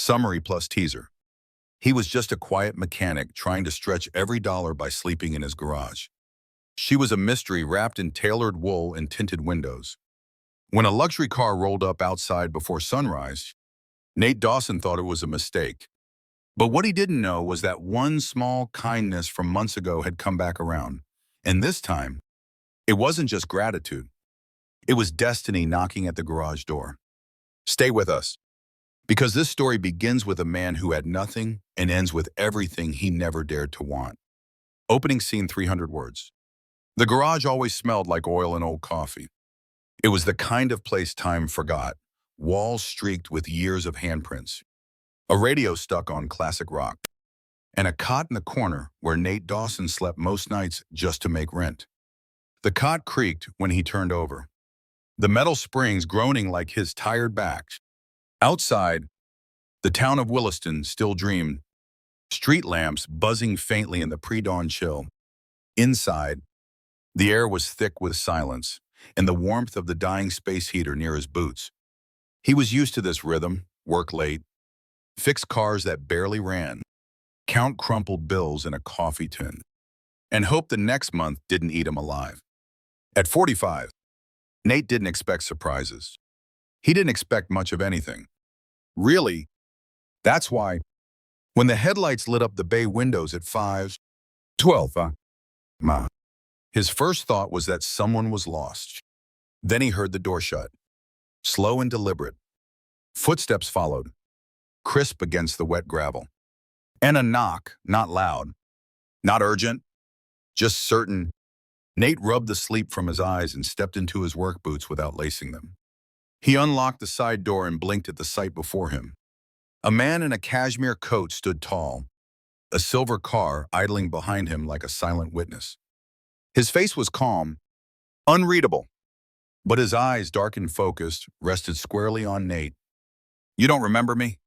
Summary plus teaser. He was just a quiet mechanic trying to stretch every dollar by sleeping in his garage. She was a mystery wrapped in tailored wool and tinted windows. When a luxury car rolled up outside before sunrise, Nate Dawson thought it was a mistake. But what he didn't know was that one small kindness from months ago had come back around. And this time, it wasn't just gratitude. It was destiny knocking at the garage door. Stay with us, because this story begins with a man who had nothing and ends with everything he never dared to want. Opening scene, 300 words. The garage always smelled like oil and old coffee. It was the kind of place time forgot, walls streaked with years of handprints, a radio stuck on classic rock, and a cot in the corner where Nate Dawson slept most nights just to make rent. The cot creaked when he turned over, the metal springs groaning like his tired back. Outside, the town of Williston still dreamed, street lamps buzzing faintly in the pre-dawn chill. Inside, the air was thick with silence and the warmth of the dying space heater near his boots. He was used to this rhythm: work late, fix cars that barely ran, count crumpled bills in a coffee tin, and hope the next month didn't eat him alive. At 45, Nate didn't expect surprises. He didn't expect much of anything. Really, that's why, when the headlights lit up the bay windows at 5:12, his first thought was that someone was lost. Then he heard the door shut, slow and deliberate. Footsteps followed, crisp against the wet gravel. And a knock, not loud, not urgent, just certain. Nate rubbed the sleep from his eyes and stepped into his work boots without lacing them. He unlocked the side door and blinked at the sight before him. A man in a cashmere coat stood tall, a silver car idling behind him like a silent witness. His face was calm, unreadable, but his eyes, dark and focused, rested squarely on Nate. "You don't remember me?"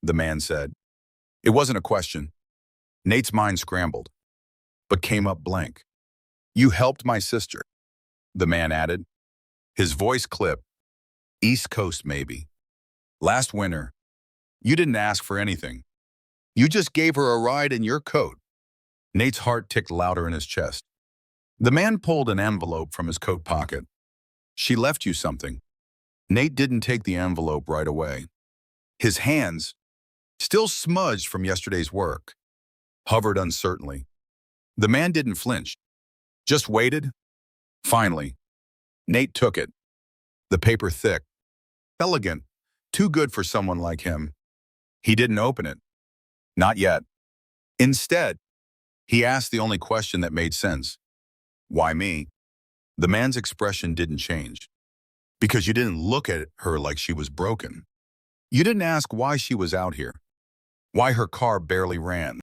the man said. It wasn't a question. Nate's mind scrambled, but came up blank. "You helped my sister," the man added. His voice clipped. "East Coast, maybe. Last winter. You didn't ask for anything. You just gave her a ride in your coat." Nate's heart ticked louder in his chest. The man pulled an envelope from his coat pocket. "She left you something." Nate didn't take the envelope right away. His hands, still smudged from yesterday's work, hovered uncertainly. The man didn't flinch, just waited. Finally, Nate took it. The paper thick, elegant, too good for someone like him. He didn't open it. Not yet. Instead, he asked the only question that made sense. "Why me?" The man's expression didn't change. "Because you didn't look at her like she was broken. You didn't ask why she was out here, why her car barely ran,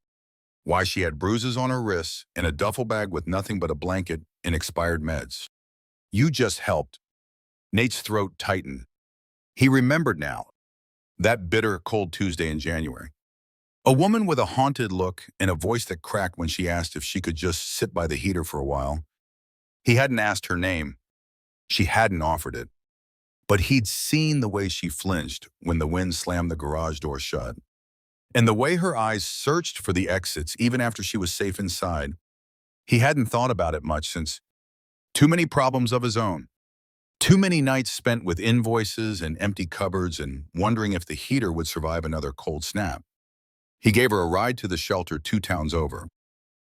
why she had bruises on her wrists and a duffel bag with nothing but a blanket and expired meds. You just helped." Nate's throat tightened. He remembered now, that bitter, cold Tuesday in January. A woman with a haunted look and a voice that cracked when she asked if she could just sit by the heater for a while. He hadn't asked her name. She hadn't offered it. But he'd seen the way she flinched when the wind slammed the garage door shut, and the way her eyes searched for the exits even after she was safe inside. He hadn't thought about it much since too many problems of his own. Too many nights spent with invoices and empty cupboards and wondering if the heater would survive another cold snap. He gave her a ride to the shelter 2 towns over,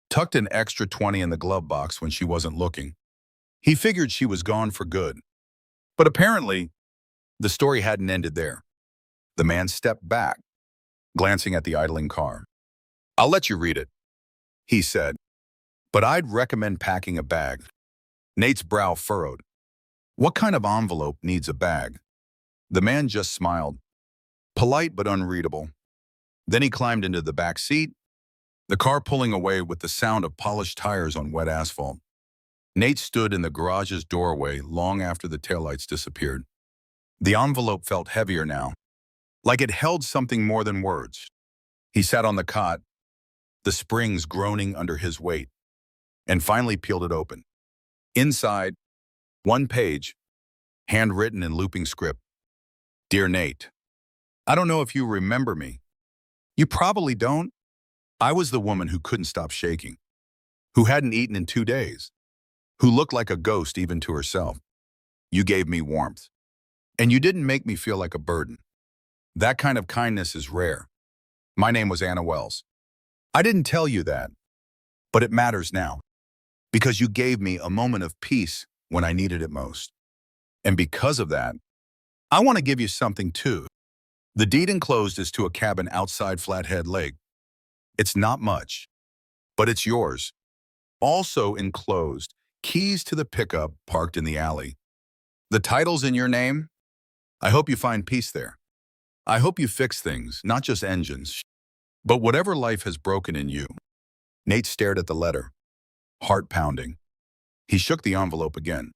tucked an extra 20 in the glove box when she wasn't looking. He figured she was gone for good. But apparently, the story hadn't ended there. The man stepped back, glancing at the idling car. "I'll let you read it," he said, "but I'd recommend packing a bag." Nate's brow furrowed. What kind of envelope needs a bag? The man just smiled, polite but unreadable. Then he climbed into the back seat, the car pulling away with the sound of polished tires on wet asphalt. Nate stood in the garage's doorway long after the taillights disappeared. The envelope felt heavier now, like it held something more than words. He sat on the cot, the springs groaning under his weight, and finally peeled it open. Inside, one page, handwritten in looping script. "Dear Nate, I don't know if you remember me. You probably don't. I was the woman who couldn't stop shaking, who hadn't eaten in 2 days, who looked like a ghost even to herself. You gave me warmth, and you didn't make me feel like a burden. That kind of kindness is rare. My name was Anna Wells. I didn't tell you that, but it matters now, because you gave me a moment of peace when I needed it most. And because of that, I want to give you something too. The deed enclosed is to a cabin outside Flathead Lake. It's not much, but it's yours. Also enclosed, keys to the pickup parked in the alley. The title's in your name. I hope you find peace there. I hope you fix things, not just engines, but whatever life has broken in you. Nate stared at the letter, heart pounding. He shook the envelope again.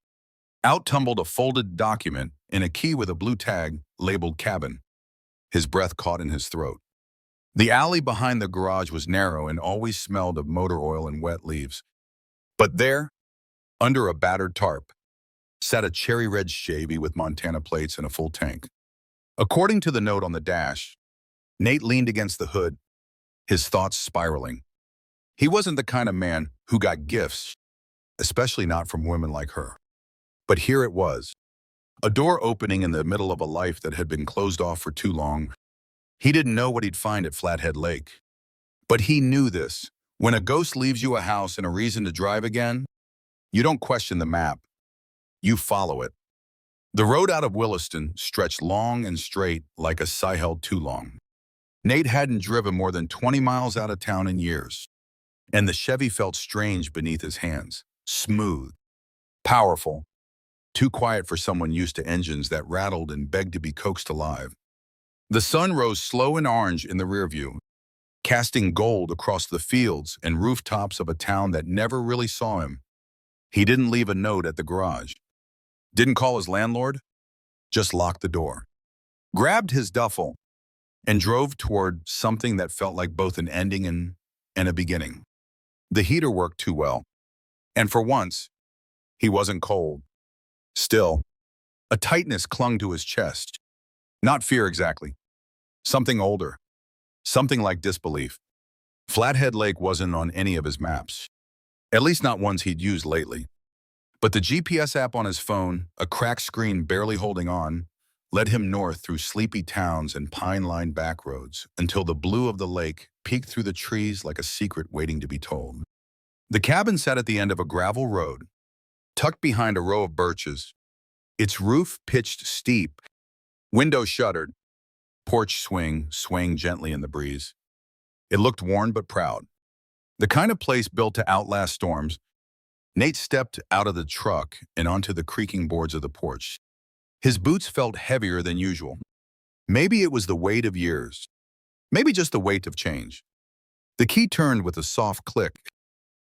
Out tumbled a folded document and a key with a blue tag labeled cabin. His breath caught in his throat. The alley behind the garage was narrow and always smelled of motor oil and wet leaves. But there, under a battered tarp, sat a cherry red Chevy with Montana plates and a full tank. According to the note on the dash, Nate leaned against the hood, his thoughts spiraling. He wasn't the kind of man who got gifts, especially not from women like her. But here it was, a door opening in the middle of a life that had been closed off for too long. He didn't know what he'd find at Flathead Lake. But he knew this. When a ghost leaves you a house and a reason to drive again, you don't question the map. You follow it. The road out of Williston stretched long and straight like a sigh held too long. Nate hadn't driven more than 20 miles out of town in years, and the Chevy felt strange beneath his hands. Smooth, powerful, too quiet for someone used to engines that rattled and begged to be coaxed alive. The sun rose slow and orange in the rearview, casting gold across the fields and rooftops of a town that never really saw him. He didn't leave a note at the garage. Didn't call his landlord. Just locked the door. Grabbed his duffel and drove toward something that felt like both an ending and a beginning. The heater worked too well. And for once, he wasn't cold. Still, a tightness clung to his chest. Not fear exactly. Something older. Something like disbelief. Flathead Lake wasn't on any of his maps. At least not ones he'd used lately. But the GPS app on his phone, a cracked screen barely holding on, led him north through sleepy towns and pine-lined back roads until the blue of the lake peeked through the trees like a secret waiting to be told. The cabin sat at the end of a gravel road, tucked behind a row of birches, its roof pitched steep, windows shuttered, porch swaying gently in the breeze. It looked worn but proud. The kind of place built to outlast storms. Nate stepped out of the truck and onto the creaking boards of the porch. His boots felt heavier than usual. Maybe it was the weight of years. Maybe just the weight of change. The key turned with a soft click,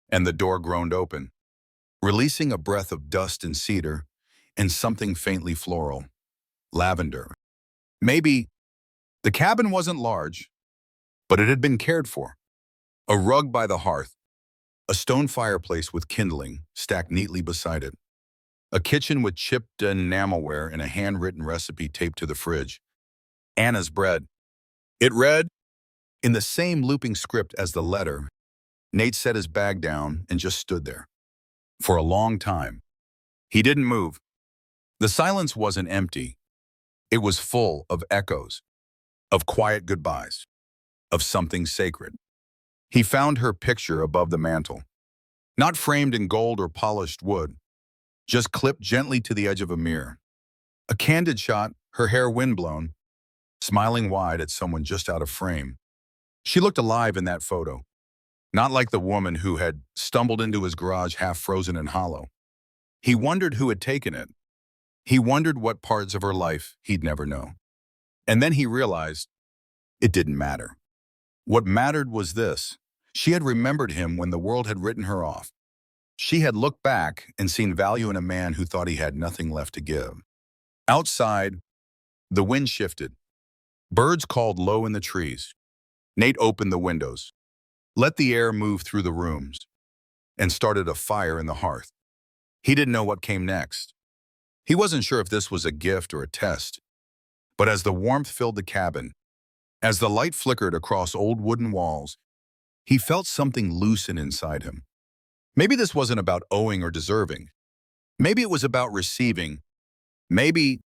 and the door groaned open, releasing a breath of dust and cedar and something faintly floral. Lavender. Maybe the cabin wasn't large, but it had been cared for. A rug by the hearth, a stone fireplace with kindling stacked neatly beside it, a kitchen with chipped enamelware and a handwritten recipe taped to the fridge. Anna's bread. It read, in the same looping script as the letter. Nate set his bag down and just stood there. For a long time. He didn't move. The silence wasn't empty. It was full of echoes, of quiet goodbyes, of something sacred. He found her picture above the mantel, not framed in gold or polished wood, just clipped gently to the edge of a mirror. A candid shot, her hair windblown, smiling wide at someone just out of frame. She looked alive in that photo, not like the woman who had stumbled into his garage half frozen and hollow. He wondered who had taken it. He wondered what parts of her life he'd never know. And then he realized it didn't matter. What mattered was this. She had remembered him when the world had written her off. She had looked back and seen value in a man who thought he had nothing left to give. Outside, the wind shifted. Birds called low in the trees. Nate opened the windows, let the air move through the rooms, and started a fire in the hearth. He didn't know what came next. He wasn't sure if this was a gift or a test. But as the warmth filled the cabin, As the light flickered across old wooden walls, he felt something loosen inside him. Maybe this wasn't about owing or deserving. Maybe it was about receiving. Maybe,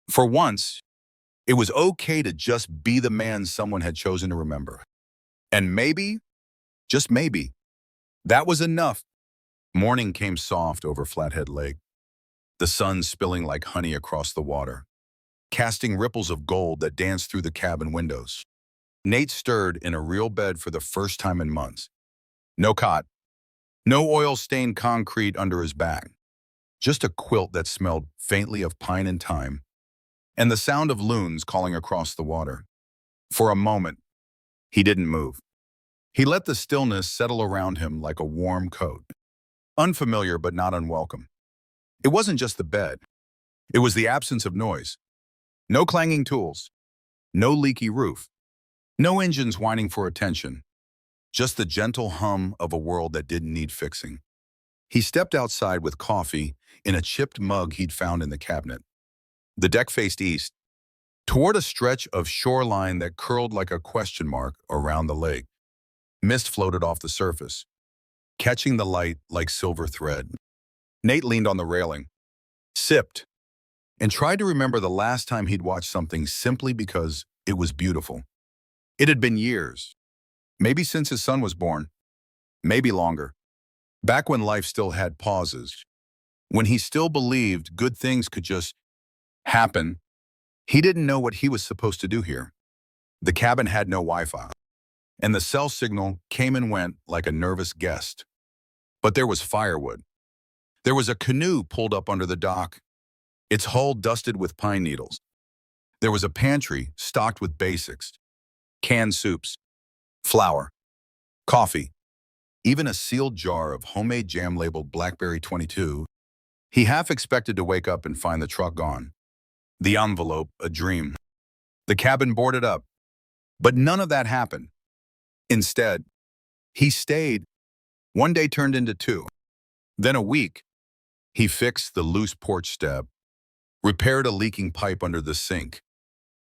for once, it was okay to just be the man someone had chosen to remember. And maybe, just maybe, that was enough. Morning came soft over Flathead Lake, the sun spilling like honey across the water, casting ripples of gold that danced through the cabin windows. Nate stirred in a real bed for the first time in months. No cot, no oil-stained concrete under his back, just a quilt that smelled faintly of pine and thyme, and the sound of loons calling across the water. For a moment, he didn't move. He let the stillness settle around him like a warm coat, unfamiliar but not unwelcome. It wasn't just the bed. It was the absence of noise. No clanging tools, no leaky roof, no engines whining for attention, just the gentle hum of a world that didn't need fixing. He stepped outside with coffee in a chipped mug he'd found in the cabinet. The deck faced east, toward a stretch of shoreline that curled like a question mark around the lake. Mist floated off the surface, catching the light like silver thread. Nate leaned on the railing, sipped, and tried to remember the last time he'd watched something simply because it was beautiful. It had been years, maybe since his son was born, maybe longer, back when life still had pauses, when he still believed good things could just happen. He didn't know what he was supposed to do here. The cabin had no Wi-Fi, and the cell signal came and went like a nervous guest. But there was firewood. There was a canoe pulled up under the dock, its hull dusted with pine needles. There was a pantry stocked with basics, canned soups, flour, coffee, even a sealed jar of homemade jam labeled Blackberry 22. He half expected to wake up and find the truck gone, the envelope a dream, the cabin boarded up. But none of that happened. Instead, he stayed. One day turned into two, then a week. He fixed the loose porch step, repaired a leaking pipe under the sink,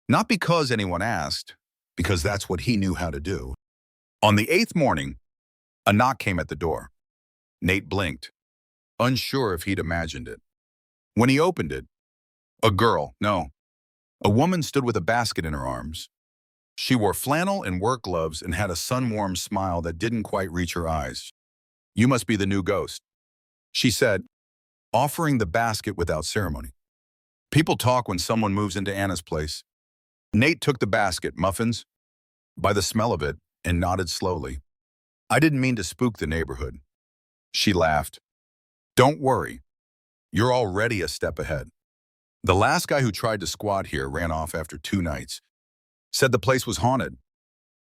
not because anyone asked, because that's what he knew how to do. On the 8th morning, a knock came at the door. Nate blinked, unsure if he'd imagined it. When he opened it, a woman stood with a basket in her arms. She wore flannel and work gloves and had a sun-warmed smile that didn't quite reach her eyes. "You must be the new ghost," she said, offering the basket without ceremony. People talk when someone moves into Anna's place. Nate took the basket, muffins, by the smell of it, and nodded slowly. "I didn't mean to spook the neighborhood." She laughed. "Don't worry. You're already a step ahead. The last guy who tried to squat here ran off after 2 nights. Said the place was haunted."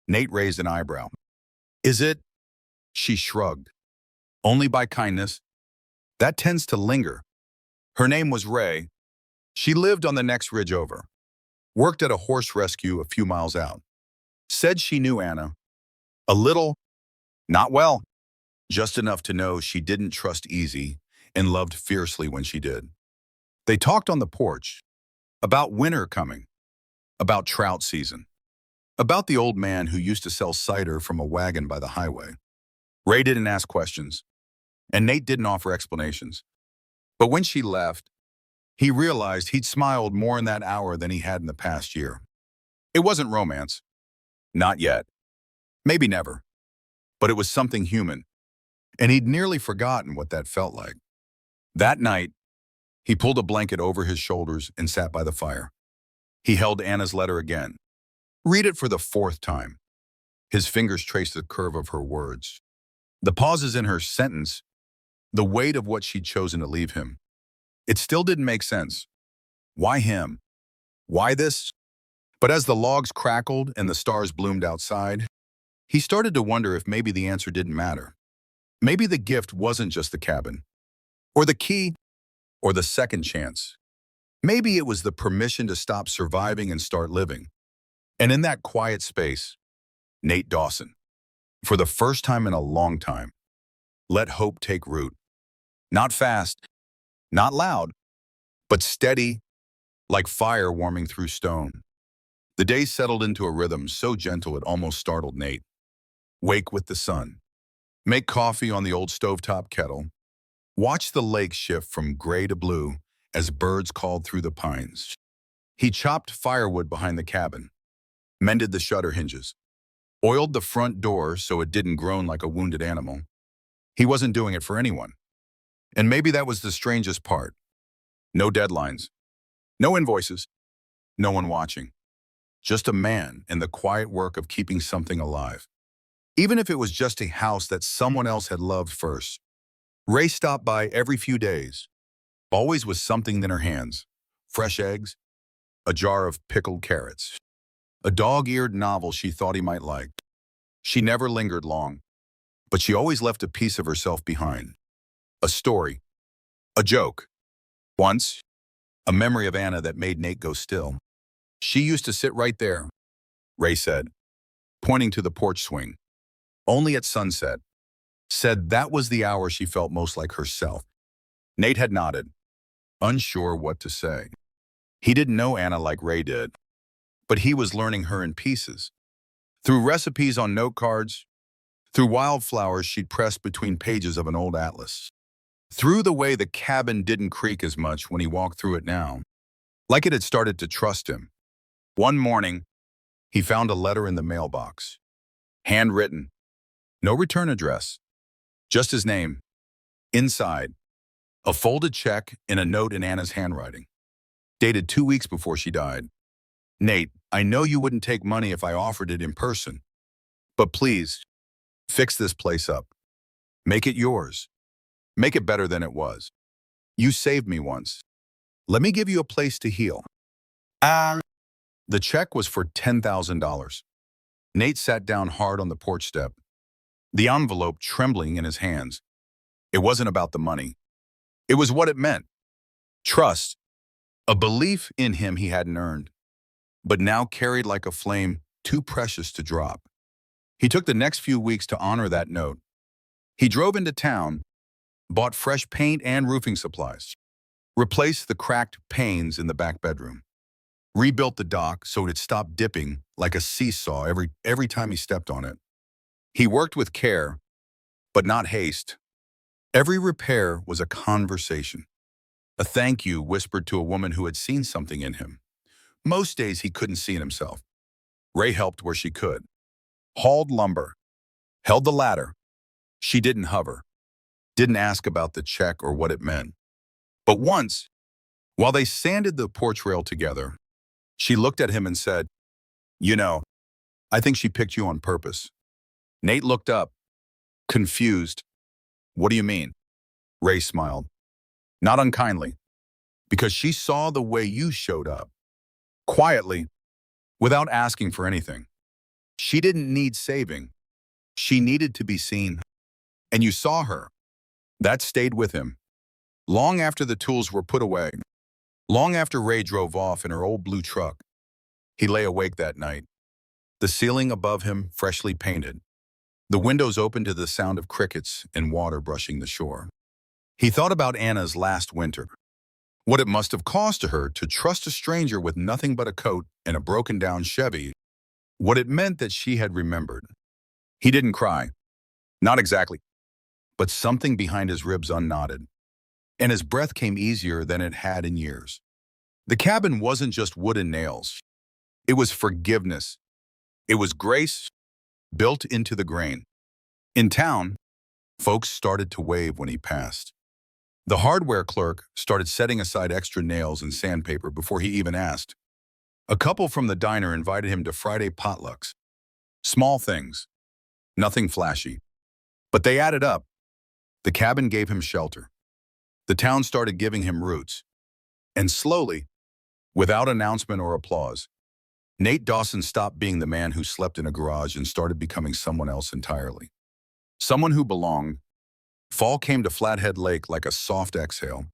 Nate raised an eyebrow. "Is it?" She shrugged. "Only by kindness. That tends to linger." Her name was Ray. She lived on the next ridge over. Worked at a horse rescue a few miles out. Said she knew Anna. A little, not well, just enough to know she didn't trust easy and loved fiercely when she did. They talked on the porch about winter coming, about trout season, about the old man who used to sell cider from a wagon by the highway. Ray didn't ask questions, and Nate didn't offer explanations. But when she left, he realized he'd smiled more in that hour than he had in the past year. It wasn't romance. Not yet. Maybe never. But it was something human, and he'd nearly forgotten what that felt like. That night, he pulled a blanket over his shoulders and sat by the fire. He held Anna's letter again. Read it for the 4th time. His fingers traced the curve of her words, the pauses in her sentence, the weight of what she'd chosen to leave him. It still didn't make sense. Why him? Why this? But as the logs crackled and the stars bloomed outside, he started to wonder if maybe the answer didn't matter. Maybe the gift wasn't just the cabin, or the key, or the second chance. Maybe it was the permission to stop surviving and start living. And in that quiet space, Nate Dawson, for the first time in a long time, let hope take root. Not fast, not loud, but steady, like fire warming through stone. The day settled into a rhythm so gentle it almost startled Nate. Wake with the sun. Make coffee on the old stovetop kettle. Watch the lake shift from gray to blue as birds called through the pines. He chopped firewood behind the cabin, mended the shutter hinges, oiled the front door so it didn't groan like a wounded animal. He wasn't doing it for anyone. And maybe that was the strangest part. No deadlines, no invoices, no one watching. Just a man and the quiet work of keeping something alive. Even if it was just a house that someone else had loved first. Ray stopped by every few days, always with something in her hands. Fresh eggs, a jar of pickled carrots, a dog-eared novel she thought he might like. She never lingered long, but she always left a piece of herself behind. A story, a joke. Once, a memory of Anna that made Nate go still. She used to sit right there, Ray said, pointing to the porch swing. Only at sunset. Said that was the hour she felt most like herself. Nate had nodded, unsure what to say. He didn't know Anna like Ray did, but he was learning her in pieces. Through recipes on note cards, through wildflowers she'd pressed between pages of an old atlas. Through the way the cabin didn't creak as much when he walked through it now, like it had started to trust him. One morning, he found a letter in the mailbox. Handwritten. No return address. Just his name. Inside, a folded check and a note in Anna's handwriting. Dated 2 weeks before she died. Nate, I know you wouldn't take money if I offered it in person. But please, fix this place up. Make it yours. Make it better than it was. You saved me once. Let me give you a place to heal. The check was for $10,000. Nate sat down hard on the porch step, the envelope trembling in his hands. It wasn't about the money. It was what it meant. Trust, a belief in him he hadn't earned, but now carried like a flame too precious to drop. He took the next few weeks to honor that note. He drove into town, bought fresh paint and roofing supplies, replaced the cracked panes in the back bedroom, rebuilt the dock so it stopped dipping like a seesaw every time he stepped on it. He worked with care, but not haste. Every repair was a conversation. A thank you whispered to a woman who had seen something in him. Most days he couldn't see in himself. Ray helped where she could. Hauled lumber. Held the ladder. She didn't hover. Didn't ask about the check or what it meant. But once, while they sanded the porch rail together, she looked at him and said, "You know, I think she picked you on purpose." Nate looked up, confused. "What do you mean?" Ray smiled. "Not unkindly, because she saw the way you showed up. Quietly, without asking for anything. She didn't need saving. She needed to be seen. And you saw her. That stayed with him. Long after the tools were put away, long after Ray drove off in her old blue truck, he lay awake that night. The ceiling above him freshly painted. The windows open to the sound of crickets and water brushing the shore. He thought about Anna's last winter. What it must have cost to her to trust a stranger with nothing but a coat and a broken-down Chevy. What it meant that she had remembered. He didn't cry. Not exactly. But something behind his ribs unknotted. And his breath came easier than it had in years. The cabin wasn't just wood and nails. It was forgiveness. It was grace built into the grain. In town, folks started to wave when he passed. The hardware clerk started setting aside extra nails and sandpaper before he even asked. A couple from the diner invited him to Friday potlucks. Small things, nothing flashy. But they added up. The cabin gave him shelter. The town started giving him roots. And slowly, without announcement or applause, Nate Dawson stopped being the man who slept in a garage and started becoming someone else entirely. Someone who belonged. Fall came to Flathead Lake like a soft exhale.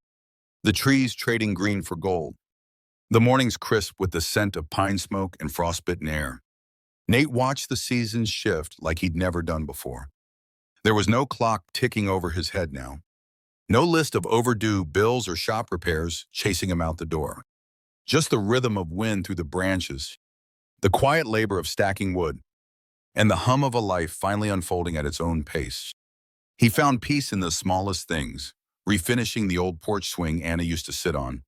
The trees trading green for gold. The mornings crisp with the scent of pine smoke and frostbitten air. Nate watched the seasons shift like he'd never done before. There was no clock ticking over his head now. No list of overdue bills or shop repairs chasing him out the door. Just the rhythm of wind through the branches, The quiet labor of stacking wood, and the hum of a life finally unfolding at its own pace. He found peace in the smallest things, refinishing the old porch swing Anna used to sit on,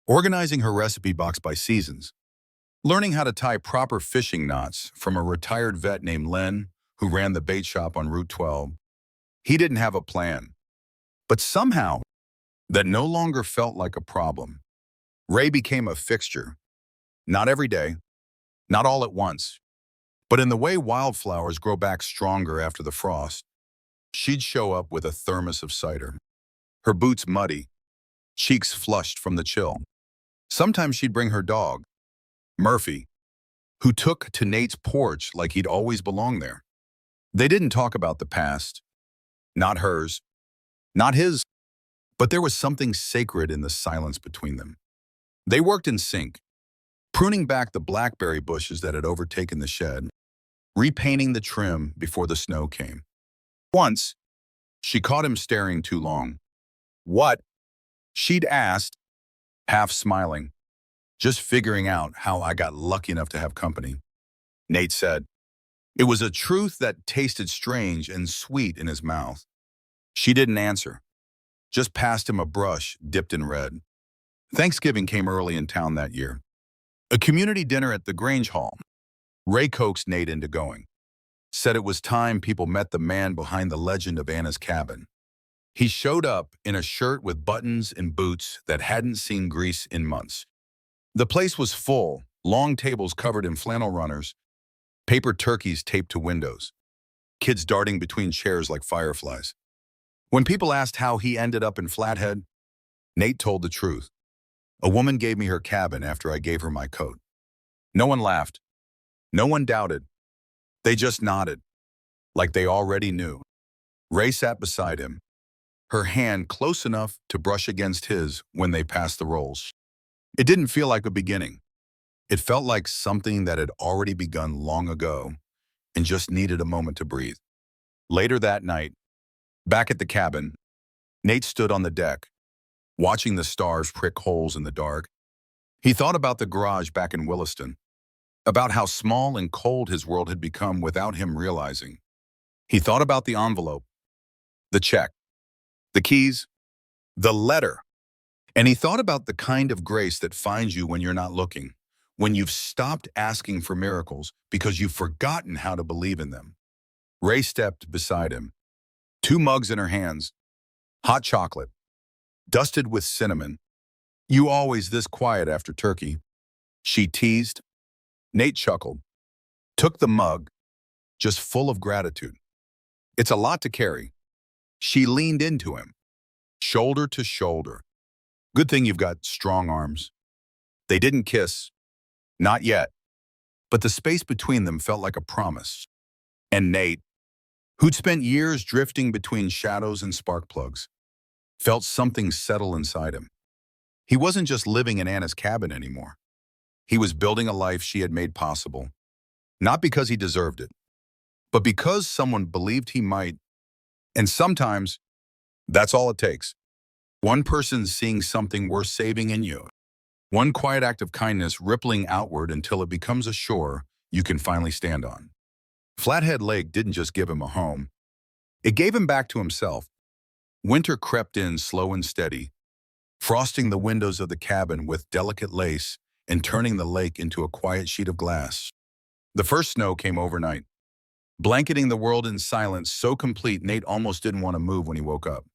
organizing her recipe box by seasons, learning how to tie proper fishing knots from a retired vet named Len who ran the bait shop on Route 12. He didn't have a plan, but somehow that no longer felt like a problem. Ray became a fixture, not every day, not all at once, but in the way wildflowers grow back stronger after the frost. She'd show up with a thermos of cider, her boots muddy, cheeks flushed from the chill. Sometimes she'd bring her dog, Murphy, who took to Nate's porch like he'd always belonged there. They didn't talk about the past, not hers, not his, but there was something sacred in the silence between them. They worked in sync, pruning back the blackberry bushes that had overtaken the shed, repainting the trim before the snow came. Once, she caught him staring too long. "What?" she'd asked, half smiling, "Just figuring out how I got lucky enough to have company," Nate said. It was a truth that tasted strange and sweet in his mouth. She didn't answer, just passed him a brush dipped in red. Thanksgiving came early in town that year. A community dinner at the Grange Hall. Ray coaxed Nate into going. Said it was time people met the man behind the legend of Anna's cabin. He showed up in a shirt with buttons and boots that hadn't seen grease in months. The place was full, long tables covered in flannel runners, paper turkeys taped to windows, kids darting between chairs like fireflies. When people asked how he ended up in Flathead, Nate told the truth. "A woman gave me her cabin after I gave her my coat." No one laughed. No one doubted. They just nodded, like they already knew. Ray sat beside him, her hand close enough to brush against his when they passed the rolls. It didn't feel like a beginning. It felt like something that had already begun long ago and just needed a moment to breathe. Later that night, back at the cabin, Nate stood on the deck, watching the stars prick holes in the dark. He thought about the garage back in Williston, about how small and cold his world had become without him realizing. He thought about the envelope, the check, the keys, the letter. And he thought about the kind of grace that finds you when you're not looking, when you've stopped asking for miracles because you've forgotten how to believe in them. Ray stepped beside him, 2 mugs in her hands, hot chocolate, dusted with cinnamon. "You always this quiet after turkey," she teased. Nate chuckled, took the mug, just full of gratitude. "It's a lot to carry." She leaned into him, shoulder to shoulder. "Good thing you've got strong arms." They didn't kiss, not yet, but the space between them felt like a promise. And Nate, who'd spent years drifting between shadows and spark plugs, felt something settle inside him. He wasn't just living in Anna's cabin anymore. He was building a life she had made possible, not because he deserved it, but because someone believed he might. And sometimes, that's all it takes. One person seeing something worth saving in you. One quiet act of kindness rippling outward until it becomes a shore you can finally stand on. Flathead Lake didn't just give him a home. It gave him back to himself. Winter crept in slow and steady, frosting the windows of the cabin with delicate lace and turning the lake into a quiet sheet of glass. The first snow came overnight, blanketing the world in silence so complete Nate almost didn't want to move when he woke up.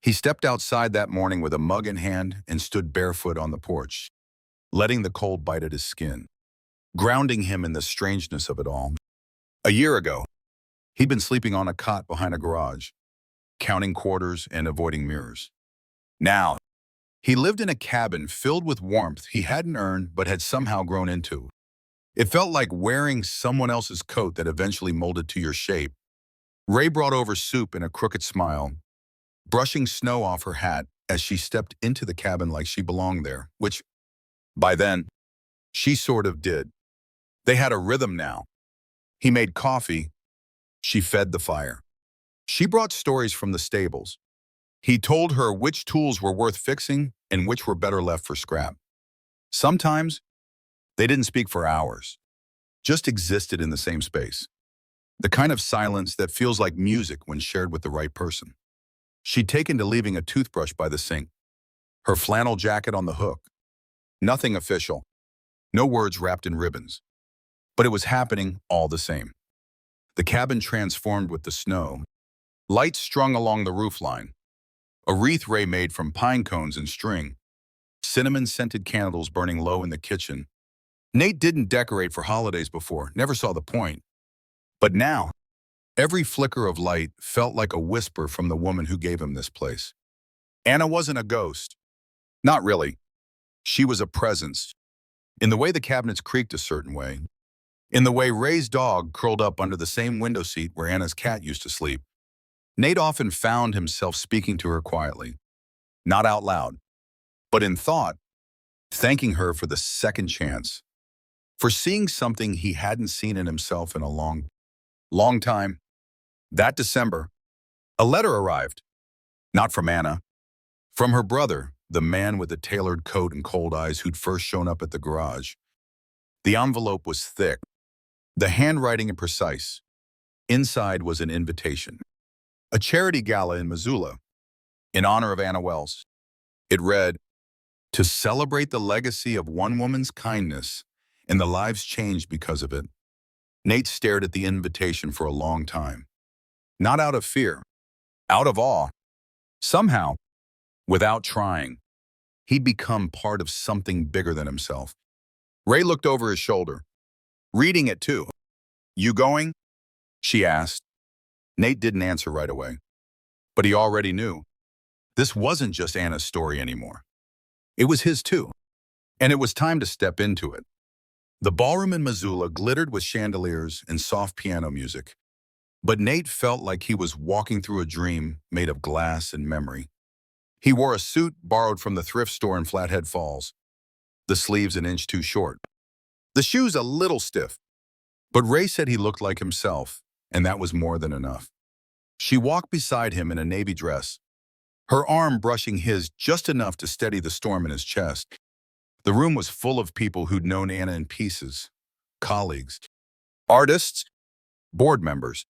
He stepped outside that morning with a mug in hand and stood barefoot on the porch, letting the cold bite at his skin, grounding him in the strangeness of it all. A year ago, he'd been sleeping on a cot behind a garage, counting quarters and avoiding mirrors. Now, he lived in a cabin filled with warmth he hadn't earned but had somehow grown into. It felt like wearing someone else's coat that eventually molded to your shape. Ray brought over soup and a crooked smile, brushing snow off her hat as she stepped into the cabin like she belonged there, which, by then, she sort of did. They had a rhythm now. He made coffee. She fed the fire. She brought stories from the stables. He told her which tools were worth fixing and which were better left for scrap. Sometimes, they didn't speak for hours. just existed in the same space. The kind of silence that feels like music when shared with the right person. She'd taken to leaving a toothbrush by the sink, her flannel jacket on the hook. Nothing official, no words wrapped in ribbons. But it was happening all the same. The cabin transformed with the snow, lights strung along the roofline, a wreath Ray made from pine cones and string, cinnamon-scented candles burning low in the kitchen. Nate didn't decorate for holidays before, never saw the point. But now, every flicker of light felt like a whisper from the woman who gave him this place. Anna wasn't a ghost. Not really. She was a presence. In the way the cabinets creaked a certain way. In the way Ray's dog curled up under the same window seat where Anna's cat used to sleep. Nate often found himself speaking to her quietly. Not out loud, but in thought, thanking her for the second chance. For seeing something he hadn't seen in himself in a long time. That December, a letter arrived. Not from Anna. From her brother, the man with the tailored coat and cold eyes who'd first shown up at the garage. The envelope was thick, the handwriting imprecise. Inside was an invitation. A charity gala in Missoula, in honor of Anna Wells. It read, "To celebrate the legacy of one woman's kindness and the lives changed because of it." Nate stared at the invitation for a long time. Not out of fear, out of awe. Somehow, without trying, he'd become part of something bigger than himself. Ray looked over his shoulder, reading it too. "You going?" she asked. Nate didn't answer right away, but he already knew. This wasn't just Anna's story anymore. It was his too, and it was time to step into it. The ballroom in Missoula glittered with chandeliers and soft piano music, but Nate felt like he was walking through a dream made of glass and memory. He wore a suit borrowed from the thrift store in Flathead Falls, the sleeves an inch too short, the shoes a little stiff. But Ray said he looked like himself, and that was more than enough. She walked beside him in a navy dress, her arm brushing his just enough to steady the storm in his chest. The room was full of people who'd known Anna in pieces, colleagues, artists, board members,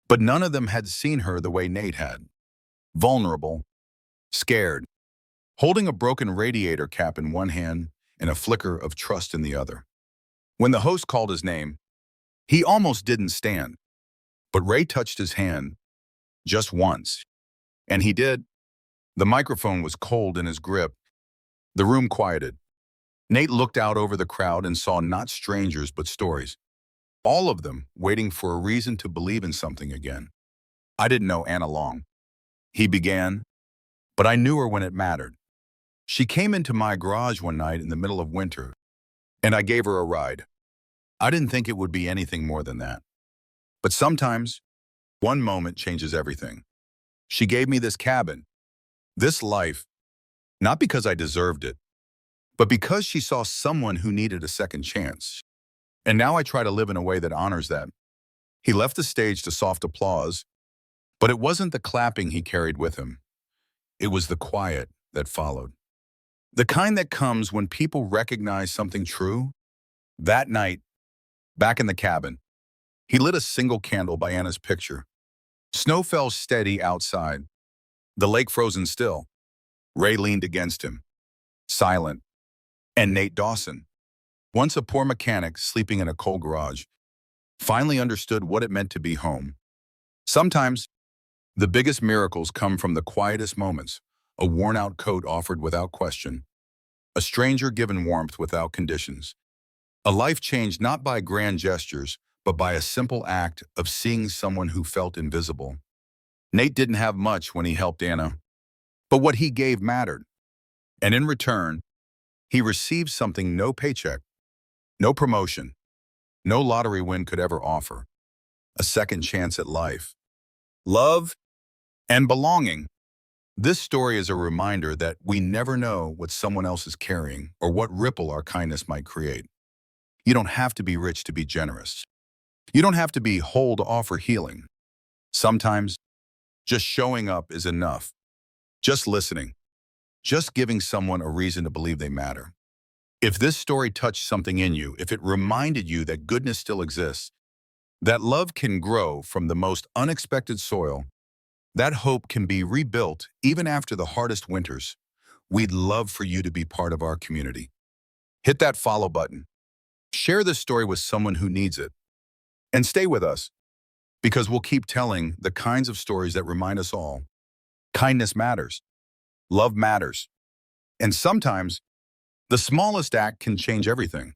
but none of them had seen her the way Nate had. Vulnerable, scared, holding a broken radiator cap in one hand and a flicker of trust in the other. When the host called his name, he almost didn't stand, but Ray touched his hand just once, and he did. The microphone was cold in his grip. The room quieted. Nate looked out over the crowd and saw not strangers but stories, all of them waiting for a reason to believe in something again. "I didn't know Anna long," he began, "but I knew her when it mattered. She came into my garage one night in the middle of winter, and I gave her a ride. I didn't think it would be anything more than that. But sometimes, one moment changes everything. She gave me this cabin, this life, not because I deserved it, but because she saw someone who needed a second chance. And now I try to live in a way that honors that." He left the stage to soft applause, but it wasn't the clapping he carried with him. It was the quiet that followed. The kind that comes when people recognize something true. That night, back in the cabin, he lit a single candle by Anna's picture. Snow fell steady outside, the lake frozen still. Ray leaned against him, silent. And Nate Dawson, once a poor mechanic sleeping in a cold garage, finally understood what it meant to be home. Sometimes, the biggest miracles come from the quietest moments. A worn-out coat offered without question, a stranger given warmth without conditions, a life changed not by grand gestures, but by a simple act of seeing someone who felt invisible. Nate didn't have much when he helped Anna, but what he gave mattered. And in return, he received something no paycheck, no promotion, no lottery win could ever offer: a second chance at life, love, and belonging. This story is a reminder that we never know what someone else is carrying or what ripple our kindness might create. You don't have to be rich to be generous. You don't have to be whole to offer healing. Sometimes, just showing up is enough. Just listening. Just giving someone a reason to believe they matter. If this story touched something in you, if it reminded you that goodness still exists, that love can grow from the most unexpected soil, that hope can be rebuilt even after the hardest winters, we'd love for you to be part of our community. Hit that follow button. Share this story with someone who needs it. And stay with us, because we'll keep telling the kinds of stories that remind us all. Kindness matters. Love matters. And sometimes, the smallest act can change everything.